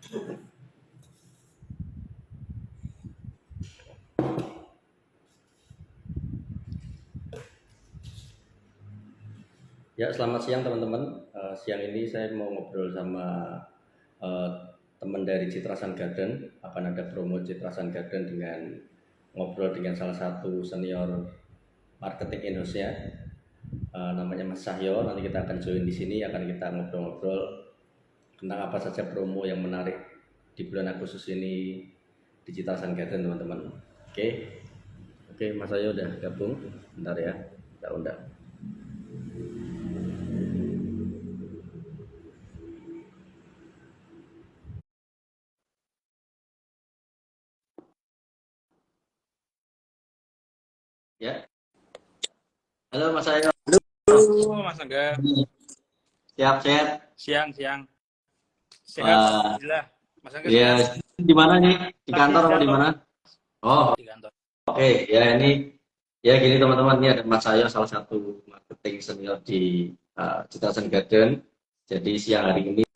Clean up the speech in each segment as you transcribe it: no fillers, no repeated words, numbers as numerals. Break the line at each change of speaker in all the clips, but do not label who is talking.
Ya, selamat siang teman-teman. Siang ini saya mau ngobrol sama eh, teman dari Citrasan Garden. Akan ada promo Citrasan Garden dengan ngobrol dengan salah satu senior marketing Indonesia. Namanya Mas Cahyo. Nanti kita akan join di sini, akan kita ngobrol-ngobrol tentang apa saja promo yang menarik di bulan Agustus ini di Citrasan Garden, teman-teman. Oke, oke, Mas Cahyo udah gabung. Bentar ya, kita undang. Ya, halo Mas Cahyo.
Halo Mas Angga,
Siap-siap.
siang. Sehat,
Wah,
Alhamdulillah. Mas Angga
ya,
sehat?
di mana nih? Di
Lagi
kantor
di
apa di
kantor,
mana? Oh,
di kantor.
oke. Ya ini, ya gini teman-teman, ini ada Mas Sayo, salah satu marketing senior di Citra Garden. Jadi siang hari ini,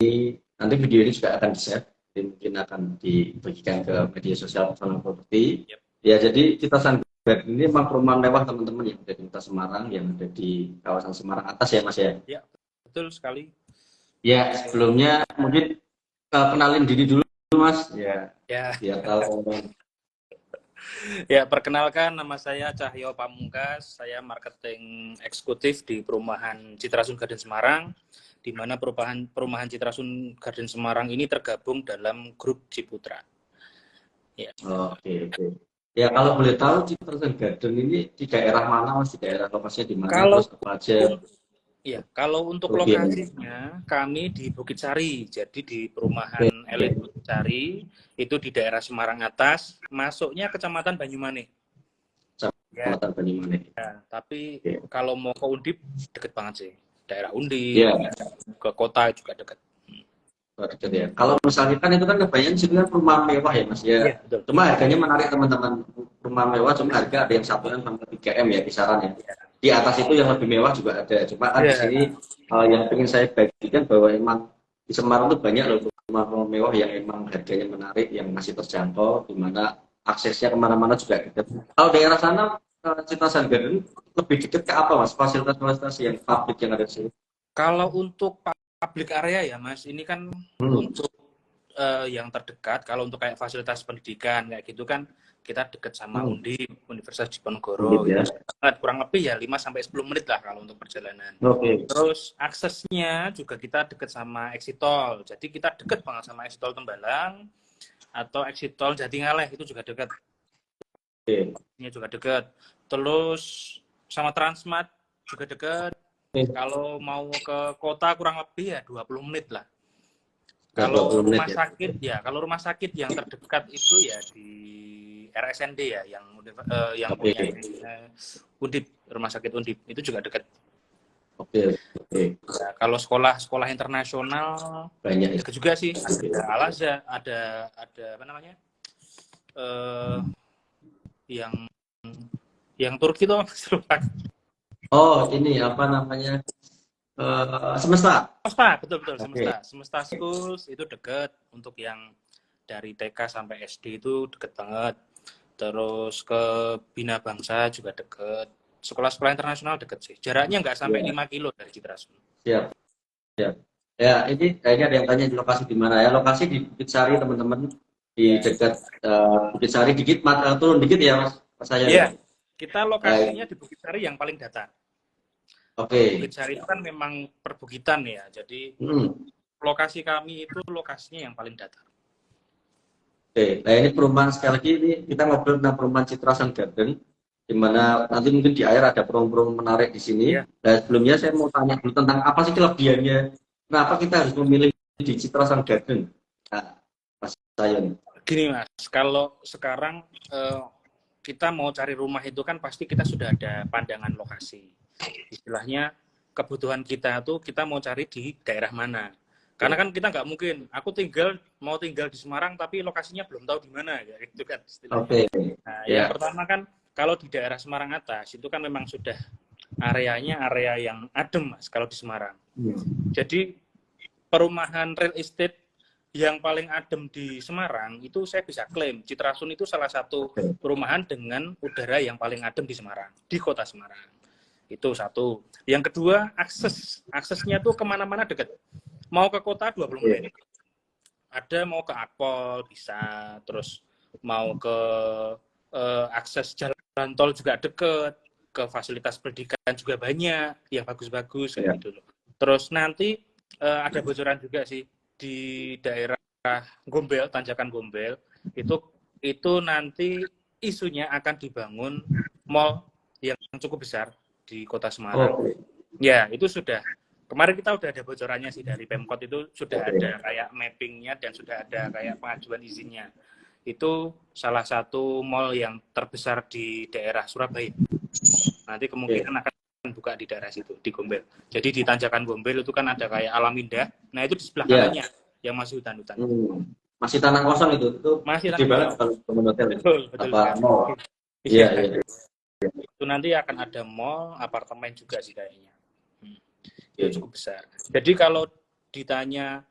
nanti video ini juga akan di-share, jadi mungkin akan dibagikan ke media sosial personal property.
Yep.
Ya, jadi Citra Garden ini memang perumahan mewah teman-teman yang ada di Kota Semarang, yang ada di kawasan Semarang atas ya Mas ya.
Ya, betul sekali.
Ya, sebelumnya mungkin kenalin diri dulu Mas. Ya,
Ya,
biar tahu teman.
ya perkenalkan nama saya Cahyo Pamungkas. Saya marketing eksekutif di perumahan Citrasun Garden Semarang, di mana perumahan Citrasun Garden Semarang ini tergabung dalam grup Ciputra. Ya.
Oke, oke. Ya kalau boleh tahu Citra Garden ini di daerah mana Mas? Di daerah lokasinya di mana?
Kalau
Terus apa aja
Iya, kalau untuk
kerugiannya?
lokasinya, kami di Bukit Sari. Jadi di
Oke,
perumahan elit Bukit Sari, itu di daerah Semarang Atas, masuknya Kecamatan Banyumane. Ya,
Kecamatan Banyumanik.
tapi
Oke.
kalau mau ke Undip, deket banget sih. Daerah Undip,
Ya,
ke kota juga deket.
dekat ya. Kalau misalnya kan itu kan kebanyakan sini kan perumahan mewah ya Mas ya.
Iya, betul.
Cuma harganya menarik teman-teman. Perumahan mewah cuma harga ada yang 1 M sampai 3 M ya kisarannya. Di atas itu yang lebih mewah juga ada. Cuma kan di sini
Iya,
yang ingin saya bagikan bahwa emang di Semarang tuh banyak loh rumah-rumah mewah yang emang harganya menarik, yang masih terjangkau, di mana aksesnya kemana-mana juga dekat. Kalau daerah sana Citra Garden lebih dekat ke apa Mas? Fasilitas-fasilitas yang publik yang ada di sini?
kalau untuk public area ya Mas, ini kan
Hmm.
untuk yang terdekat. Kalau untuk kayak fasilitas pendidikan kayak gitu kan kita dekat sama Undip, Universitas
Undip
Diponegoro
ya.
itu sangat kurang lebih ya 5 sampai 10 menit lah kalau untuk perjalanan.
Oke.
Terus aksesnya juga kita dekat sama exit tol. Jadi kita dekat banget sama exit tol Tembalang atau exit tol Jatingaleh itu juga dekat.
Oke.
Ini juga dekat. Terus sama Transmart juga dekat. Kalau mau ke kota kurang lebih ya 20 menit lah.
Udah 20
Kalau
menit
rumah
ya.
sakit ya, kalau rumah sakit yang terdekat itu ya di RSND ya, yang
Oke.
punya Undip, rumah sakit Undip itu juga dekat.
Oke. Oke.
Ya, kalau sekolah internasional
Banyak ya.
dekat juga sih.
Oke.
Ada Al Azhar, ada apa namanya? Eh yang Turki tuh lupa.
Oh, ini apa namanya? Semesta.
Semesta, betul
Oke.
Semesta Schools itu dekat untuk yang dari TK sampai SD itu deket banget. Terus ke Bina Bangsa juga deket. Sekolah-sekolah internasional deket sih. Jaraknya nggak sampai
Ya,
5 kilo dari Citrasun.
siap, siap. Ya, ini kayaknya ada yang tanya di lokasi di mana ya? Lokasi di Bukit Sari, teman-teman. Di
Ya.
dekat Bukit Sari dikit, turun dikit ya, Mas. Mas saya ya.
Iya. Kita lokasinya
Baik.
di Bukit Sari yang paling datar. Kalau
Oke.
Bukit Sari itu kan memang perbukitan ya. Jadi
Hmm.
lokasi kami itu lokasinya yang paling datar.
Oke. Nah, ini perumahan sekali lagi ini kita ngobrol tentang perumahan Citrasan Garden, di mana nanti mungkin di akhir ada promo-promo menarik di sini.
Iya.
Nah, sebelumnya saya mau tanya dulu tentang apa sih kelebihannya. Kenapa kita harus memilih di Citrasan Garden? Nah, Mas Sayon.
Gini Mas, kalau sekarang kita mau cari rumah itu kan pasti kita sudah ada pandangan lokasi. Istilahnya kebutuhan kita tuh kita mau cari di daerah mana. Karena kan kita nggak mungkin, aku mau tinggal di Semarang tapi lokasinya belum tahu di mana ya itu kan istilahnya.
Oke.
Nah, yang
Ya.
pertama kan kalau di daerah Semarang atas itu kan memang sudah areanya area yang adem Mas kalau di Semarang.
Hmm.
Jadi perumahan real estate yang paling adem di Semarang itu saya bisa klaim Citrasun itu salah satu perumahan dengan udara yang paling adem di Semarang, di kota Semarang. Itu satu. Yang kedua, aksesnya tuh kemana-mana dekat. Mau ke kota 20 menit. Ada mau ke Akpol bisa, terus mau ke akses jalan tol juga deket, ke fasilitas pendidikan juga banyak yang bagus-bagus kayak gitu loh. Terus nanti ada bocoran juga sih di daerah Gombel, Tanjakan Gombel, itu nanti isunya akan dibangun mall yang cukup besar di kota Semarang. Ya, itu sudah. Kemarin kita udah ada bocorannya sih dari Pemkot, itu sudah ada kayak mappingnya dan sudah ada kayak pengajuan izinnya. Itu salah satu mall yang terbesar di daerah Surabaya. Nanti kemungkinan akan buka di daerah situ, di Gombel. Jadi di Tanjakan Gombel itu kan ada kayak Alam Indah. Nah, itu di sebelah kanannya yang masih hutan-hutan.
Masih tanah kosong itu
masih
tanah banget kalau teman hotel.
Betul.
Mall. Iya.
Itu nanti akan ada mall, apartemen juga sih kayaknya. Itu cukup besar. Jadi kalau ditanya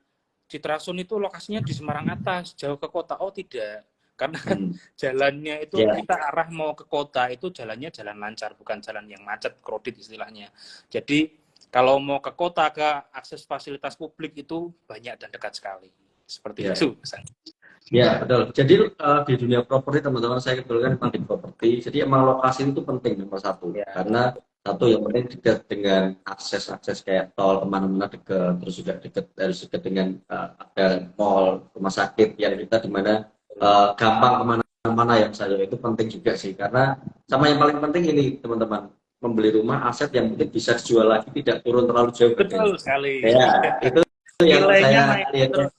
Citrasun itu lokasinya di Semarang atas, jauh ke kota. Oh tidak, karena kan jalannya itu kita arah mau ke kota itu jalannya jalan lancar, bukan jalan yang macet, crowded istilahnya. Jadi kalau mau ke kota, ke akses fasilitas publik itu banyak dan dekat sekali. Seperti itu.
Ya betul. Jadi di dunia properti teman-teman, saya kebetulan memang di properti. Jadi emang lokasi itu penting nomor satu. Karena satu yang penting dekat dengan akses kayak tol kemana-mana dekat, terus juga harus dekat dengan ada mall, rumah sakit yang kita dimana gampang kemana-mana yang saya itu penting juga sih. Karena sama yang paling penting ini teman-teman, membeli rumah aset yang mungkin bisa dijual lagi, tidak turun terlalu jauh.
Betul sekali.
Ya itu yang saya lihat.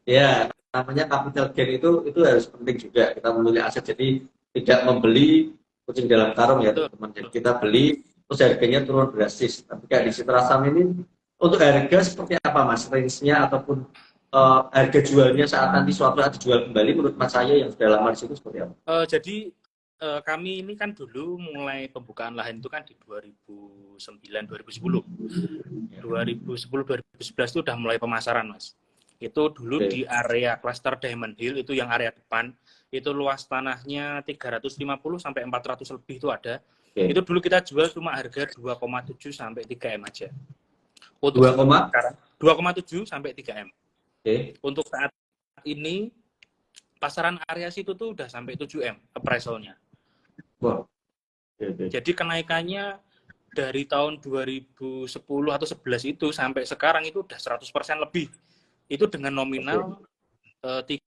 Ya namanya capital gain itu harus penting juga, kita memilih aset, jadi tidak membeli kucing dalam karung ya teman-teman. Jadi kita beli terus harganya turun drastis. Tapi kayak di Citrasam ini untuk harga seperti apa Mas, range-nya ataupun harga jualnya saat nanti suatu saat dijual kembali, menurut Mas saya yang sudah lama di situ seperti apa?
Jadi kami ini kan dulu mulai pembukaan lahan itu kan di 2009 2010 2011 itu udah mulai pemasaran Mas. Itu dulu di area cluster Diamond Hill, itu yang area depan, itu luas tanahnya 350 sampai 400 lebih itu ada. Itu dulu kita jual cuma harga 2,7 sampai 3 M aja. Untuk 2,7 sampai 3 M. Untuk saat ini pasaran area situ tuh udah sampai 7 M appraisalnya. Jadi kenaikannya dari tahun 2010 atau 11 itu sampai sekarang itu udah 100% lebih. Itu dengan nominal 3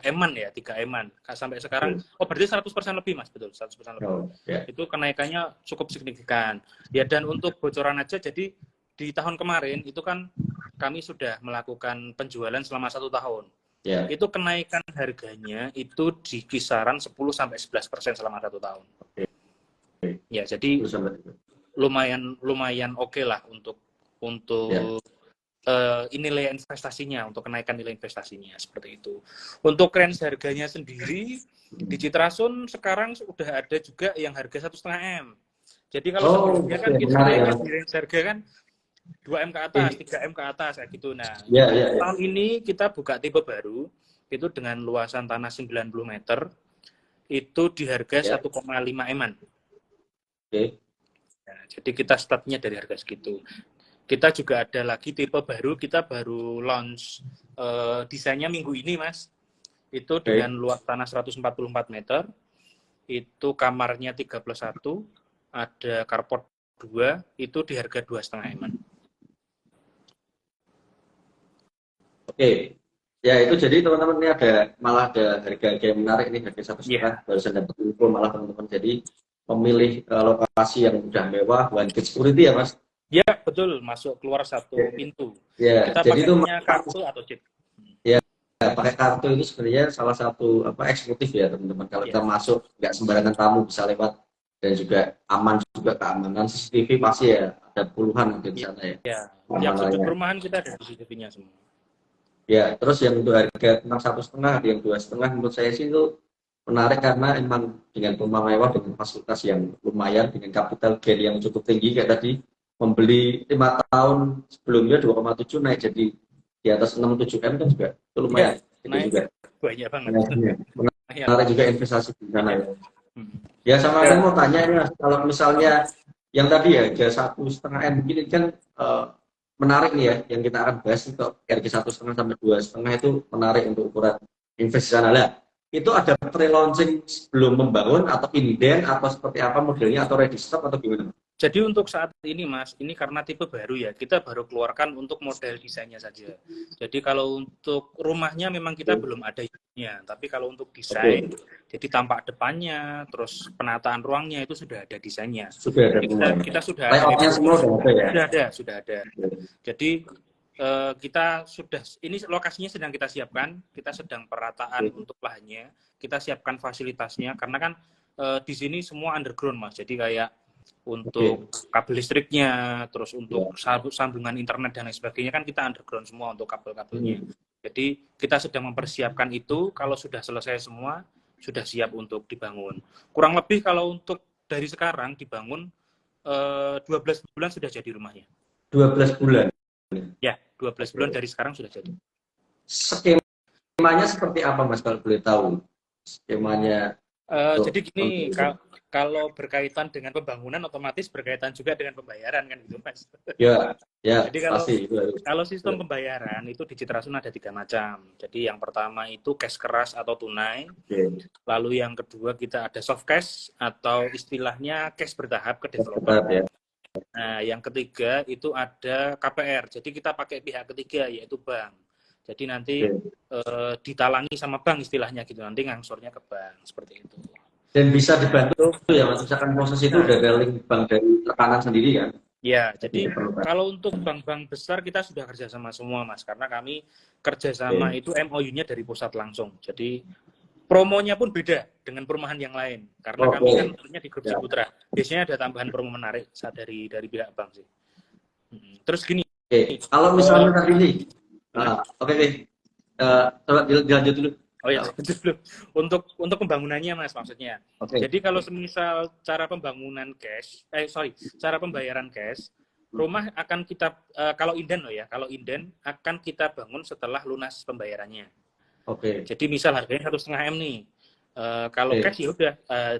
M-an ya, 3 M-an. Sampai sekarang, berarti 100% lebih Mas, betul, 100% lebih. Itu kenaikannya cukup signifikan. Ya, dan untuk bocoran aja, jadi di tahun kemarin itu kan kami sudah melakukan penjualan selama 1 tahun. Itu kenaikan harganya itu di kisaran 10-11% selama 1 tahun. Ya, jadi lumayan oke lah untuk nilai investasinya, untuk kenaikan nilai investasinya seperti itu. Untuk range harganya sendiri di Citrasun sekarang sudah ada juga yang harga 1,5 M. Jadi kalau sebelumnya kan kita naikkan di range harga kan 2 M ke atas, 3 M ke atas kayak gitu. Nah, tahun ini kita buka tipe baru itu dengan luasan tanah 90 meter itu di harga 1,5 M-an. Nah, jadi kita startnya dari harga segitu. Kita juga ada lagi tipe baru, kita baru launch desainnya minggu ini Mas. Itu dengan luas tanah 144 meter, itu kamarnya 3+1, ada carport 2, itu di harga 2,5 M-an.
Ya itu jadi teman-teman, ini malah ada harga yang menarik nih, harga 1,5, barusan dapat info malah teman-teman. Jadi memilih lokasi yang udah mewah, one gate security ya Mas?
Ya betul, masuk keluar satu pintu.
Ya,
kita
jadi itu
kartu atau chip.
Ya, pakai kartu itu sebenarnya salah satu eksekutif ya teman-teman. Kalau kita masuk nggak sembarangan tamu bisa lewat, dan juga aman juga, keamanan CCTV pasti ya ada puluhan di sana ya.
Yang sudut perumahan kita ada CCTV-nya semua.
Ya, terus yang untuk harga tentang 1,5, yang 2,5 menurut saya sih itu menarik karena emang dengan rumah mewah dengan fasilitas yang lumayan, dengan capital gain yang cukup tinggi kayak tadi. Membeli 5 tahun sebelumnya 2,7 naik jadi di atas 6-7 M kan juga itu lumayan. Itu
naik
juga
banyak banget.
menarik juga investasi di sana ya.
Hmm.
Ya sama saya mau tanya ini Mas, kalau misalnya yang tadi ya harga 1,5 M mungkin ini kan menarik nih ya, yang kita akan bahas untuk harga 1,5 sampai 2,5 itu menarik untuk ukuran investasi sana. Lah, itu ada pre-launching sebelum membangun atau inden atau seperti apa modelnya atau ready stock atau gimana?
Jadi untuk saat ini Mas, ini karena tipe baru ya, kita baru keluarkan untuk model desainnya saja. Jadi kalau untuk rumahnya memang kita belum ada isunya, tapi kalau untuk desain, jadi tampak depannya, terus penataan ruangnya itu sudah ada desainnya.
Sudah ada
Jadi
semua.
kita sudah ada,
Layoutnya semua sudah ada ya?
sudah ada. Jadi kita sudah, ini lokasinya sedang kita siapkan, kita sedang perataan untuk lahannya, kita siapkan fasilitasnya, karena kan di sini semua underground Mas, jadi kayak untuk kabel listriknya, terus untuk sambungan internet dan lain sebagainya kan kita underground semua untuk kabel-kabelnya. Jadi kita sedang mempersiapkan itu, kalau sudah selesai semua, sudah siap untuk dibangun. Kurang lebih kalau untuk dari sekarang dibangun 12 bulan sudah jadi rumahnya.
12 bulan?
Ya, 12 bulan dari sekarang sudah jadi.
Skemanya seperti apa Mas kalau boleh tahu? Skemanya
jadi gini, kalau berkaitan dengan pembangunan otomatis berkaitan juga dengan pembayaran kan gitu Mas.
Ya,
jadi kalau sistem pembayaran itu di Citrasun ada 3 macam. Jadi yang pertama itu cash keras atau tunai. Lalu yang kedua kita ada soft cash atau istilahnya cash bertahap ke developer. Nah, yang ketiga itu ada KPR. Jadi kita pakai pihak ketiga yaitu bank. Jadi nanti ditalangi sama bank istilahnya gitu. Nanti ngangsurnya ke bank seperti itu.
Dan bisa dibantu ya Mas, misalkan proses itu udah ada link bank dari rekanan sendiri kan?
Ya, jadi kalau untuk bank-bank besar kita sudah kerjasama semua Mas, karena kami kerjasama itu MOU-nya dari pusat langsung. Jadi promonya pun beda dengan perumahan yang lain, karena kami kan tentunya di grup Ciputra. Biasanya ada tambahan promo menarik saat dari pihak bank sih. Terus gini.
Kalau misalnya tadi nih, coba dilanjut dulu.
Oh ya, dulu. Untuk pembangunannya Mas maksudnya. Jadi kalau semisal cara pembangunan cash, cara pembayaran cash, rumah akan kita kalau inden kalau inden akan kita bangun setelah lunas pembayarannya. Jadi misal harganya 1,5 M nih. Kalau cash ya udah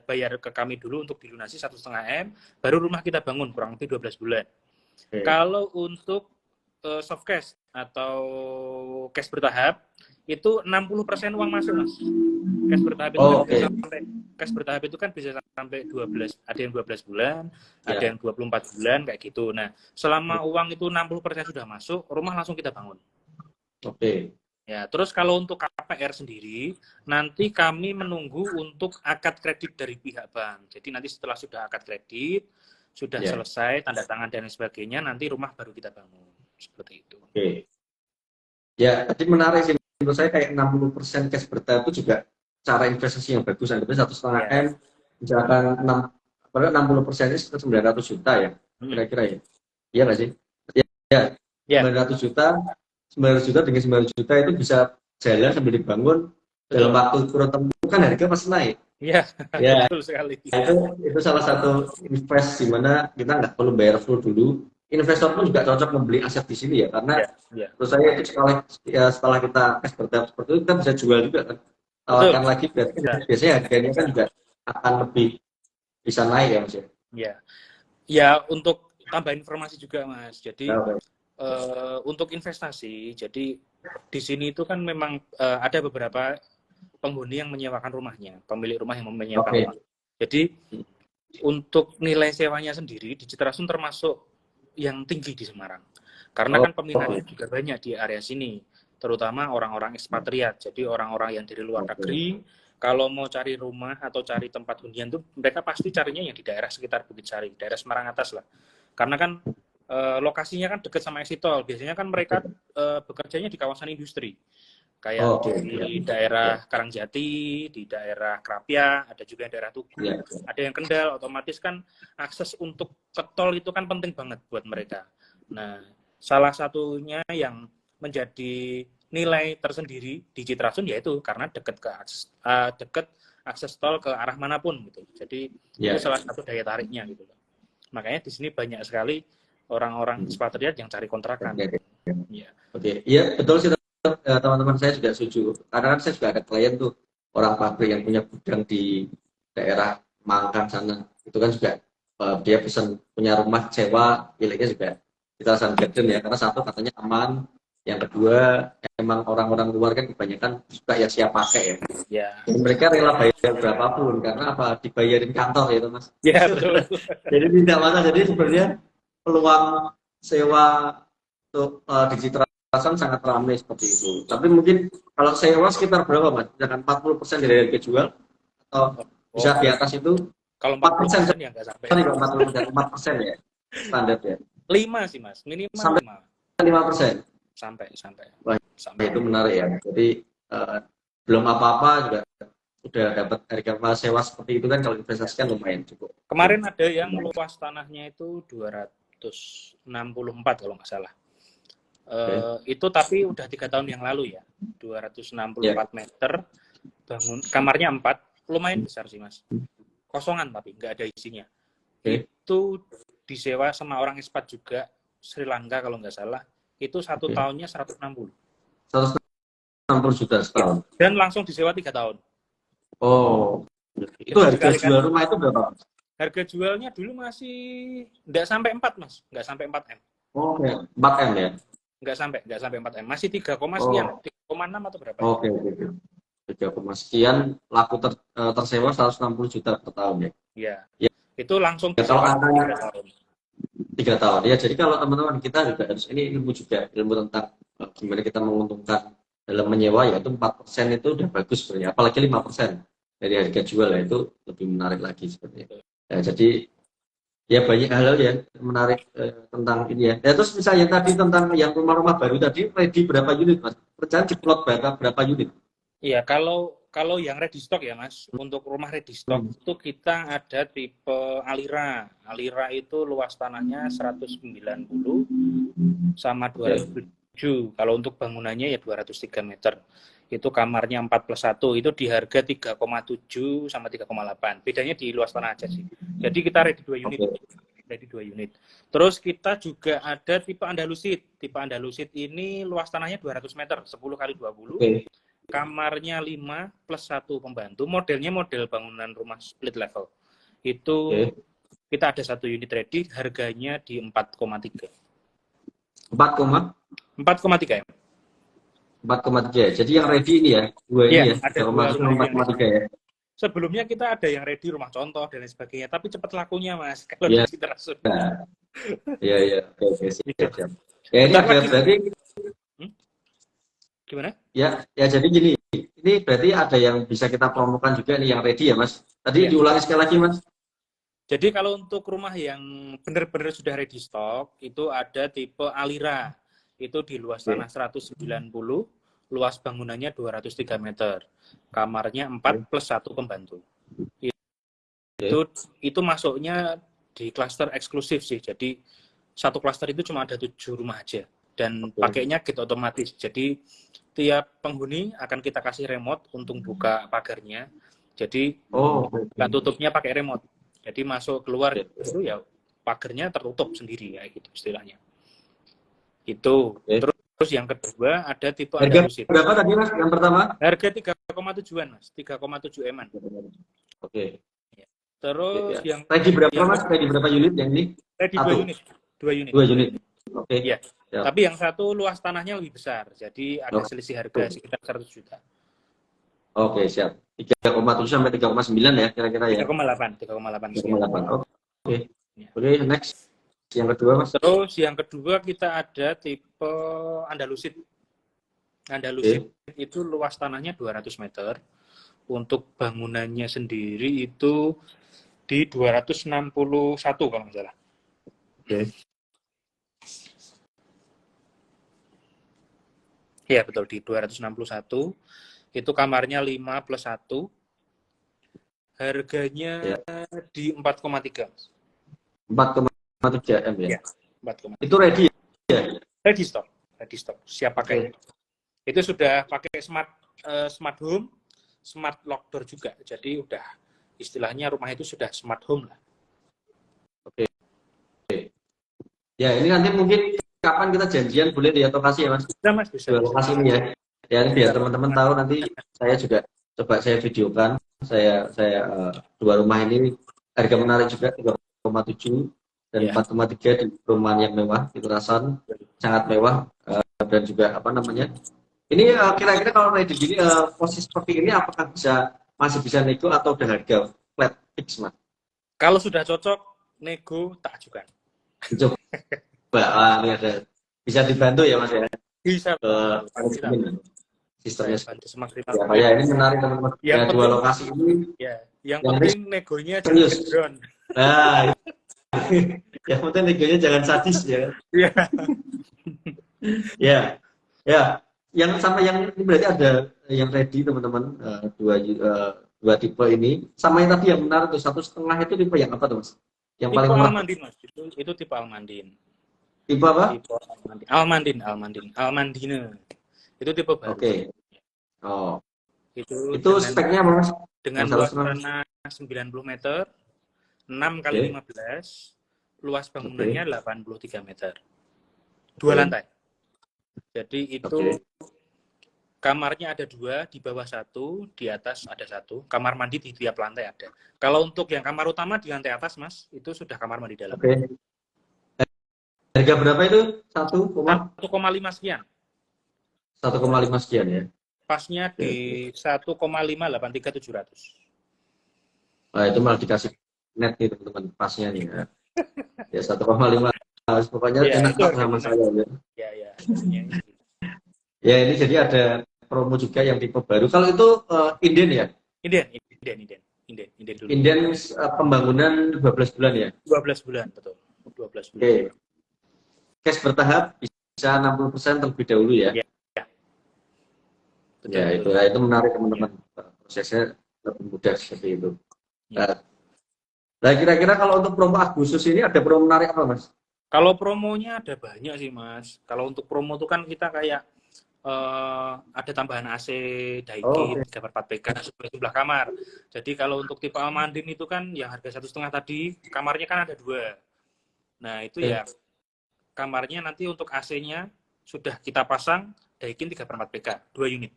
bayar ke kami dulu untuk dilunasi 1,5 M, baru rumah kita bangun kurang lebih 12 bulan. Kalau untuk soft cash atau cash bertahap itu 60% uang masuk Mas. Cash bertahap itu cash bertahap itu kan bisa sampai 12, ada yang 12 bulan, ada yang 24 bulan kayak gitu. Nah, selama uang itu 60% sudah masuk, rumah langsung kita bangun. Ya, terus kalau untuk KPR sendiri, nanti kami menunggu untuk akad kredit dari pihak bank. Jadi nanti setelah sudah akad kredit, sudah selesai, tanda tangan dan sebagainya, nanti rumah baru kita bangun. Seperti itu.
Ya, tadi menarik sih. Menurut saya kayak 60% cash bertahap itu juga cara investasi yang bagus. Ada 1,5 M, misalkan 60% ini 900 juta ya, kira-kira ya. Iya nggak sih? Ya. 900 juta. 900 juta dengan 900 juta itu bisa jalan sambil dibangun. Dalam waktu kurun tempo kan harga pasti naik.
Iya, betul sekali.
Itu salah satu invest di mana kita nggak perlu bayar full dulu. Investor pun juga cocok membeli aset di sini ya, karena menurut saya itu setelah kita cash bertahap seperti itu kita bisa jual juga kan. Tawarkan lagi, biasanya harganya kan juga akan lebih bisa naik ya Mas ya.
Ya, untuk tambah informasi juga Mas. Jadi untuk investasi, jadi di sini itu kan memang ada beberapa penghuni yang menyewakan rumahnya, pemilik rumah yang menyewakan rumah. Jadi untuk nilai sewanya sendiri di Citrasun termasuk yang tinggi di Semarang. Karena kan peminatnya juga banyak di area sini, terutama orang-orang ekspatriat. Jadi orang-orang yang dari luar negeri, kalau mau cari rumah atau cari tempat hunian tuh mereka pasti carinya yang di daerah sekitar Bukit Sari, daerah Semarang atas lah. Karena kan lokasinya kan dekat sama exit tol. Biasanya kan mereka bekerjanya di kawasan industri. Kayak di daerah Karangjati, di daerah Krapia, ada juga daerah Tugu, ada yang Kendal, otomatis kan akses untuk ke tol itu kan penting banget buat mereka. Nah, salah satunya yang menjadi nilai tersendiri di Citrasun yaitu karena dekat akses tol ke arah manapun gitu. Jadi itu salah satu daya tariknya gitu. Makanya di sini banyak sekali orang-orang ekspatriat yang cari kontrakan. Iya.
Oke, iya betul sih teman-teman saya juga setuju. Karena kan saya juga ada klien tuh orang pabrik yang punya gudang di daerah Mangkang sana. Itu kan juga dia pesan punya rumah sewa miliknya juga di Trasan Garden ya. Karena satu katanya aman, yang kedua emang orang-orang luar kan kebanyakan suka ya siap pakai ya.
Ya.
Jadi mereka rela bayar berapapun karena apa dibayarin kantor ya Mas.
Ya, betul.
Jadi tidak mana. Jadi sebenarnya peluang sewa untuk digitalisasi sangat ramai seperti itu. Tapi mungkin kalau sewa sekitar berapa Mas? Misalkan 40% dari harga jual atau bisa di atas itu?
Kalau
4%
40% ya nggak sampai.
kan 40%, 4% ya standar ya.
5 sih Mas, minimal
Sampai
5.
5%.
Sampai.
Wah, itu menarik ya. Jadi belum apa-apa juga udah dapat harga sewa seperti itu kan, kalau investasikan lumayan cukup.
Kemarin ada yang luas tanahnya itu 264 kalau nggak salah. Itu tapi udah 3 tahun yang lalu ya. 264 meter, kamarnya 4, lumayan besar sih Mas. Kosongan tapi nggak ada isinya. Itu disewa sama orang expat juga, Sri Lanka kalau nggak salah. Itu 1 tahunnya 160.
160 juta setahun.
Dan langsung disewa 3 tahun.
Oh, itu harga jual rumah itu berapa?
Harga jualnya dulu masih nggak sampai 4 Mas, nggak sampai 4M.
Oh, ya. 4M ya?
Nggak sampai 4M, masih 3, sekian, 3,6 atau berapa?
Oke. 3, sekian, laku tersewa 160 juta per tahun ya?
Iya. Ya. Itu langsung
ya, kalau angkanya
3 tahun.
3 tahun ya. Jadi kalau teman-teman kita juga harus, ini ilmu juga, ilmu tentang gimana kita menguntungkan dalam menyewa, yaitu 4% itu udah bagus sebenarnya, apalagi 5% dari harga jual ya, itu lebih menarik lagi seperti itu. Ya, jadi ya banyak hal ya menarik tentang ini ya. Terus misalnya tadi tentang yang rumah-rumah baru tadi, ready berapa unit Mas? Rencana diplot berapa unit?
Iya, kalau yang ready stock ya Mas, untuk rumah ready stock itu kita ada tipe Alira. Alira itu luas tanahnya 190 sama 207. Kalau untuk bangunannya ya 203 meter. Itu kamarnya 4+1, itu di harga 3,7 sama 3,8. Bedanya di luas tanah aja sih. Jadi kita ready 2 unit. Ready 2 unit. Terus kita juga ada tipe Andalusit. Tipe Andalusit ini luas tanahnya 200 meter, 10 kali 20. Kamarnya 5+1 pembantu. Modelnya model bangunan rumah split level. Itu kita ada 1 unit ready, harganya di 4,3. 4,3 ya?
4,3. Jadi yang ready ini ya, 2 ini ya,
ada
4,3 ya.
Sebelumnya kita ada yang ready rumah contoh dan lain sebagainya, tapi cepat lakunya Mas. Kalau
ya.
di Citra.
Iya. Oke, siap. Ya ini ada berarti
gimana?
Ya jadi gini, ini berarti ada yang bisa kita promokan juga nih yang ready ya Mas. Tadi diulangi sekali lagi Mas.
Jadi kalau untuk rumah yang benar-benar sudah ready stock, itu ada tipe Alira. Itu di luas tanah 190, luas bangunannya 203 meter. Kamarnya 4+1 pembantu. Itu masuknya di klaster eksklusif sih. Jadi satu klaster itu cuma ada 7 rumah aja. Dan pakainya gate otomatis. Jadi tiap penghuni akan kita kasih remote untuk buka pagarnya. Jadi tutupnya pakai remote. Jadi masuk keluar itu ya pagarnya tertutup sendiri ya gitu istilahnya. Itu. Terus yang kedua ada tipe Andalusit.
Berapa tadi Mas yang pertama?
Harga 3,7-an Mas, 3,7 M-an.
Oke.
Terus yang
ready berapa Mas? Ready berapa unit yang ini?
Ready 2 unit. 2 unit.
Oke.
Iya. Tapi yang satu luas tanahnya lebih besar. Jadi ada selisih harga sekitar 100 juta.
Oke, siap. 3,7 sampai 3,9 ya kira-kira ya.
3,8.
3,8. Oke, next. Yang kedua Mas.
Terus yang kedua kita ada tipe Andalusit. Andalusit itu luas tanahnya 200 meter. Untuk bangunannya sendiri itu di 261 kalau nggak salah. Iya betul, di 261. Itu kamarnya 5+1. Harganya di 4,3.
4,3 M ya?
4,3.
Itu ready ya?
Ready stock. Siap pakai. Itu sudah pakai smart home, smart lock door juga. Jadi udah istilahnya rumah itu sudah smart home lah.
Oke. Ya ini nanti mungkin kapan kita janjian boleh di lokasi ya Mas?
Bisa Mas, bisa.
Dua lokasi ini ya. Ya ini biar teman-teman tahu nanti saya juga coba saya videokan. Saya dua rumah ini harga menarik juga 3,7 dan 4,3 di perumahan yang mewah di Terasan, sangat mewah dan juga apa namanya. Ini kira-kira kalau ready gini posisi seperti ini apakah masih bisa nego atau udah harga flat fix Mas?
Kalau sudah cocok, nego tak ajukan.
Coba ini ada bisa dibantu ya Mas ya?
Bisa.
Sistemnya
semaksimal.
Ya, ini menarik teman-teman. Ya, dua lokasi ini.
Ya, yang penting negonya
serius.
Jangan
Nah, yang penting negonya jangan sadis ya.
Iya.
Ya, ya. Yang sama yang ini berarti ada yang ready teman-teman dua tipe ini. Sama yang tadi yang menarik tuh 1,5 itu tipe yang apa tuh Mas? Yang
tipe
paling murah.
Almandin Mas. Itu tipe Almandin.
Tipe apa?
Tipe Almandine. Itu tipe baru.
Oke. Oh.
Itu
speknya apa Mas?
Dengan luas tanah 90 meter, 6 kali 15, luas bangunannya 83 meter. 2 lantai. Jadi itu kamarnya ada 2, di bawah 1, di atas ada 1. Kamar mandi di tiap lantai ada. Kalau untuk yang kamar utama di lantai atas, Mas, itu sudah kamar mandi dalam.
Harga berapa itu?
1,5 sekian.
1,5 sekian ya.
Pasnya di 1,583700.
Nah, itu malah dikasih net nih teman-teman, pasnya nih ya. Ya 1,5. Pokoknya enak sama saya ya.
Ya.
Ya ini jadi ada promo juga yang tipe baru. Kalau itu inden ya?
Inden dulu.
Inden pembangunan 12 bulan ya?
12 bulan, betul. 12 bulan.
Oke. Cash bertahap bisa 60% terlebih dahulu ya?
Ya.
Ya, itu menarik teman-teman. Prosesnya lebih mudah seperti itu. Nah, kira-kira kalau untuk promo Agustus ini ada promo menarik apa, Mas?
Kalau promonya ada banyak sih, Mas. Kalau untuk promo itu kan kita kayak ada tambahan AC Daikin 3/4 PK sebelah kamar. Jadi kalau untuk tipe Almandin itu kan yang harga 1,5 tadi, kamarnya kan ada 2. Nah, itu ya kamarnya nanti untuk AC-nya sudah kita pasang Daikin 3/4 PK, 2 unit.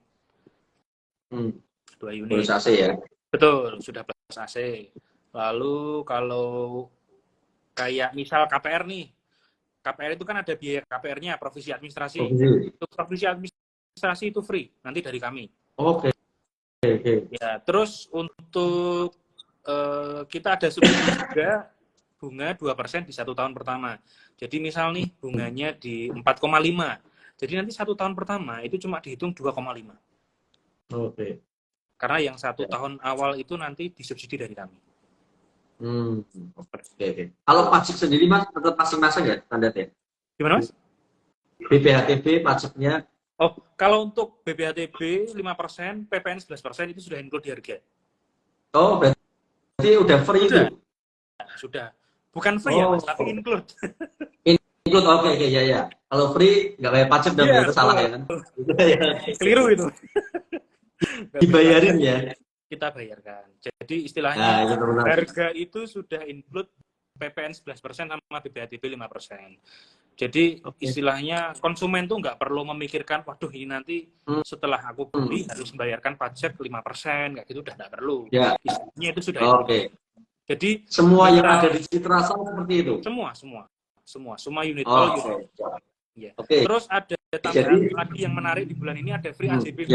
2 unit.
Plus AC ya?
Betul, sudah plus AC. Lalu kalau kayak misal KPR nih, KPR itu kan ada biaya KPR-nya, provisi administrasi. Untuk provisi administrasi itu free, nanti dari kami.
Oke.
Ya, terus untuk kita ada subsidi juga bunga 2% di 1 tahun pertama. Jadi misal nih bunganya di 4,5. Jadi nanti 1 tahun pertama itu cuma dihitung 2,5.
Oke.
Karena yang 1 tahun awal itu nanti disubsidi dari kami.
Oke. Kalau pajak sendiri Mas, tetap masing-masing ya standarnya?
Gimana Mas?
BPHTB pajaknya?
Oh, kalau untuk BPHTB 5%, PPN 11% itu sudah include di harga.
Oh, berarti udah free itu?
Sudah. Bukan free ya Mas, tapi include.
Include, oke, ya. Kalau free nggak bayar pajak dong, itu salah ya kan?
Keliru itu.
Dibayarin ya?
Kita bayarkan. Jadi istilahnya harga itu sudah include PPN 11% sama BPHTB 5%. Jadi istilahnya konsumen tuh nggak perlu memikirkan, waduh ini nanti setelah aku beli harus membayarkan pajak 5%, kayak gitu udah nggak perlu.
Ya.
Istilahnya itu sudah include. Jadi
semua yang ada di Citrasan seperti itu? Semua unit.
Ya. Terus ada tambahan lagi yang menarik di bulan ini, ada free AJB.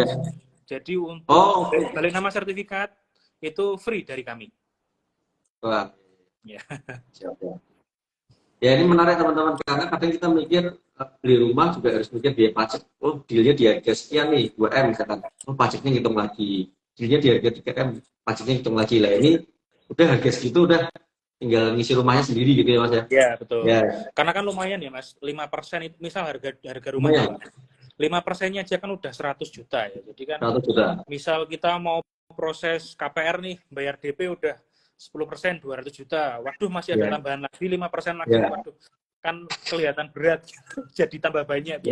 Jadi untuk balik nama sertifikat itu free dari kami.
Wah. Ya. Ya ini menarik teman-teman, karena kadang kita mikir beli rumah juga harus mikir biaya pajak. Oh, dealnya di harga sekian nih, 2M misalkan. Oh, pajaknya ngitung lagi. Dealnya di harga 3M, pajaknya ngitung lagi. Lah ini udah harga segitu udah tinggal ngisi rumahnya sendiri gitu ya Mas ya?
Iya, betul. Ya. Karena kan lumayan ya Mas, 5% itu misal harga rumahnya 5%-nya aja kan udah 100 juta ya. Jadi kan
100 juta.
Misal kita mau proses KPR nih, bayar DP udah 10%, 200 juta. Waduh, masih ada tambahan lagi 5% lagi. Waduh, kan kelihatan berat. Jadi tambah banyak.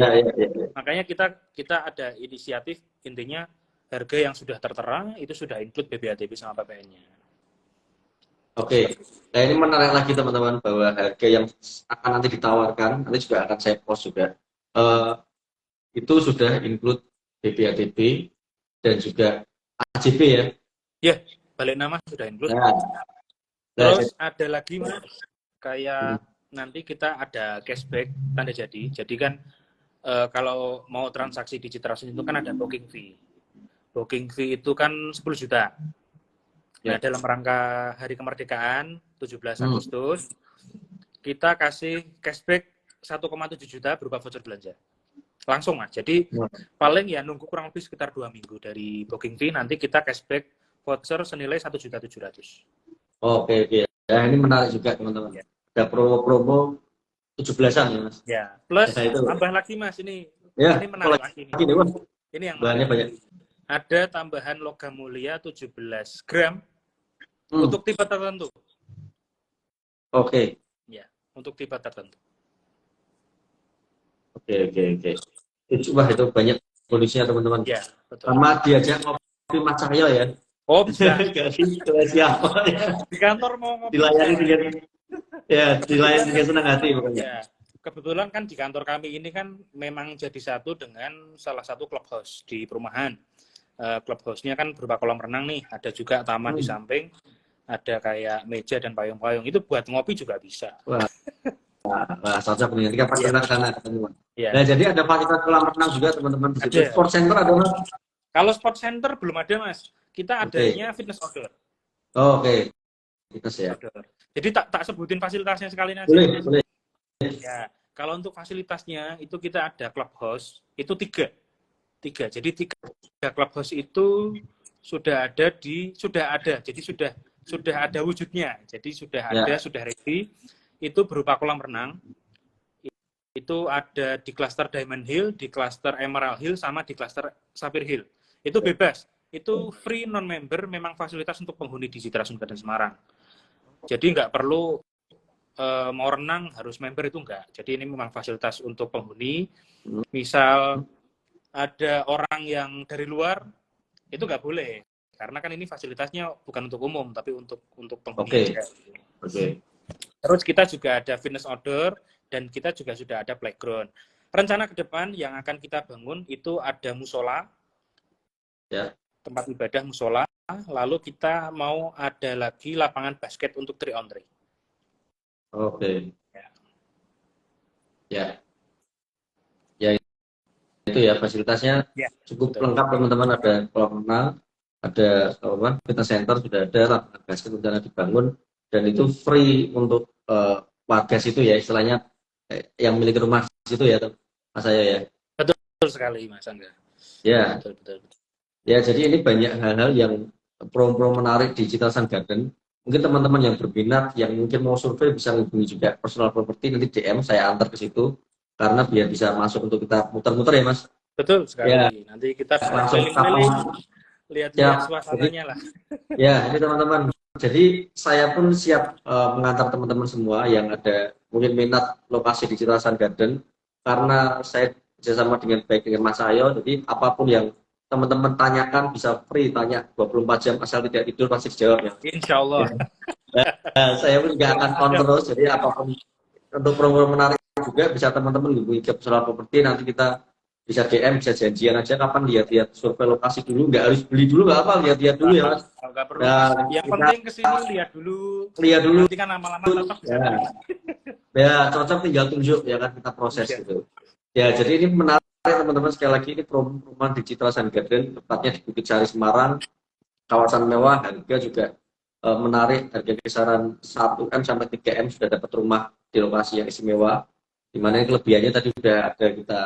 Makanya kita ada inisiatif, intinya harga yang sudah tertera itu sudah include BPHTB sama PPN-nya.
Oke. Nah ini menarik lagi teman-teman bahwa harga yang akan nanti ditawarkan nanti juga akan saya post juga. Eh, itu sudah include BPHTB dan juga AJB ya.
Ya, balik nama sudah include.
Nah,
Terus ada lagi Mas,
hmm,
kayak nanti kita ada cashback tanda jadi. Jadi kan kalau mau transaksi di Citra Solutions itu kan ada booking fee. Booking fee itu kan 10 juta. Nah,
ya.
dalam rangka Hari Kemerdekaan 17 Agustus, kita kasih cashback 1,7 juta berupa voucher belanja. Langsung Mas. Jadi paling ya nunggu kurang lebih sekitar 2 minggu dari booking fee, nanti kita cashback voucher senilai 1.700.000.
Oke, oke. Nah, ini menarik juga teman-teman.
Ya.
Ada promo-promo 17-an ya, Mas.
Ya, plus
Ya, itu.
tambah lagi Mas ini.
Ya,
Ini menarik lagi nih. Ini yang
bahannya banyak.
Ada tambahan logam mulia 17 gram untuk tipe tertentu.
Oke.
Ya, untuk tipe tertentu.
Oke. Coba itu banyak kondisinya teman-teman.
Ya, betul.
Sama diajak ngopi Mas Cahyo ya.
Oh, bisa.
Siapa ya.
Di kantor mau ngopi.
Dilayani dengan senang hati pokoknya.
Ya. Kebetulan kan di kantor kami ini kan memang jadi satu dengan salah satu clubhouse di perumahan. Clubhouse-nya kan berupa kolam renang nih, ada juga taman di samping, ada kayak meja dan payung-payung. Itu buat ngopi juga bisa.
Wah, cocok nih. Nanti kapan kita sana ketemu.
Ya.
Nah, jadi ada fasilitas kolam renang juga teman-teman di situ.
Ada.
Sport center ada Mas?
Kalau sport center belum ada Mas. Kita adanya fitness outdoor.
Oh, oke. Fitness ya.
Jadi tak sebutin fasilitasnya sekalian aja.
Boleh.
Ya, kalau untuk fasilitasnya itu kita ada clubhouse itu 3. Jadi 3 clubhouse itu sudah ada. Jadi sudah ada wujudnya. Jadi sudah ada, sudah ready. Itu berupa kolam renang. Itu ada di cluster Diamond Hill, di cluster Emerald Hill, sama di cluster Sapphire Hill. Itu bebas. Itu free non-member, memang fasilitas untuk penghuni di Citra Solutions dan Semarang. Jadi nggak perlu mau renang harus member, itu enggak. Jadi ini memang fasilitas untuk penghuni. Misal ada orang yang dari luar, itu nggak boleh. Karena kan ini fasilitasnya bukan untuk umum, tapi untuk penghuni.
Oke.
Terus kita juga ada fitness outdoor, dan kita juga sudah ada playground. Rencana ke depan yang akan kita bangun itu ada musola, tempat ibadah musola, lalu kita mau ada lagi lapangan basket untuk 3-on-3.
Oke. Ya, itu ya fasilitasnya cukup lengkap teman-teman. Ada kolam renang, ada fitness center sudah ada, lapangan basket rencana dibangun, dan itu free untuk warga situ ya, istilahnya yang milik rumah situ ya, Mas saya ya.
Betul sekali Mas Angga.
Ya.
Betul.
Ya, jadi ini banyak hal-hal yang promo menarik di Citra Solutions Garden. Mungkin teman-teman yang berminat, yang mungkin mau survei bisa menghubungi juga Personal Property, nanti DM saya antar ke situ karena biar bisa masuk untuk kita muter-muter ya Mas.
Betul sekali.
Ya.
Nanti kita
langsung
lihat suasananya lah.
Ya, ini teman-teman. Jadi saya pun siap mengantar teman-teman semua yang ada mungkin minat lokasi di Citra Solutions Garden, karena saya bersama dengan baik dengan Mas Ayo. Jadi apapun yang teman-teman tanyakan bisa free, tanya 24 jam asal tidak tidur pasti dijawabnya.
Insya Allah.
Saya pun juga akan on terus, jadi apapun untuk promo menarik juga bisa teman-teman hubungi ke Personal Property, nanti kita bisa DM, bisa janjian aja kapan lihat-lihat survei lokasi dulu, nggak harus beli dulu, nggak apa, lihat-lihat dulu ya Mas.
Nggak perlu. Yang penting kesini lihat dulu. Nanti kan lama-lama cocok bisa.
Ya cocok tinggal tunjuk ya kan, kita proses gitu. Ya, jadi ini menarik teman-teman, sekali lagi ini perumahan di Citra Solutions Garden, tepatnya di Bukit Sari Semarang, kawasan mewah, harga juga menarik, harga kisaran 1M sampai 3M sudah dapat rumah di lokasi yang istimewa, dimana kelebihannya tadi sudah ada kita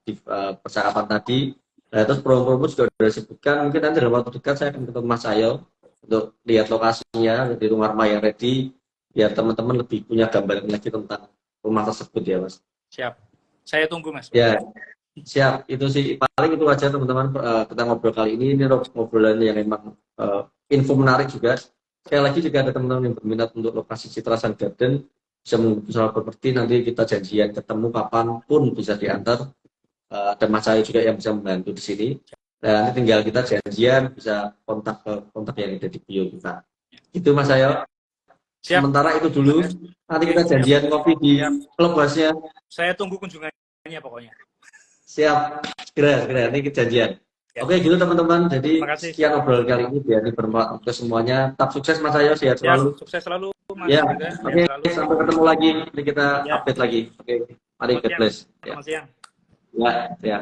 di percakapan tadi. Nah, terus promo-promo juga sudah disebutkan, mungkin nanti dalam waktu dekat saya akan ketemu Mas Ayo untuk lihat lokasinya di rumah yang ready, biar teman-teman lebih punya gambaran lagi tentang rumah tersebut ya Mas.
Siap. Saya tunggu Mas.
Ya, siap. Itu sih paling itu aja teman-teman, kita ngobrol kali ini ngobrolan yang memang info menarik juga. Sekali lagi jika ada teman-teman yang berminat untuk lokasi Citra Solutions Garden, bisa menghubungi Personal Property, nanti kita janjian ketemu kapanpun bisa diantar. Ada Mas Ayu juga yang bisa membantu di sini. Dan nanti tinggal kita janjian, bisa kontak yang ada di bio kita. Itu Mas Ayu.
Siap.
Sementara itu dulu. Nanti kita janjian kopi di klub Bosnya.
Saya tunggu kunjungannya pokoknya.
Siap. Segera. Nanti kita janjian.
Ya.
Oke, gitu teman-teman. Jadi
Terima kasih.
sekian obrolan kali ini biar bermanfaat untuk semuanya. Tetap sukses Mas Ayo, sehat
Ya,
selalu.
sukses selalu Mas.
Ya,
Juga.
oke. Sampai ketemu lagi. Nanti kita
Ya.
update lagi. Oke, mari God bless. Ya.
Selamat siang.
Ya, ya.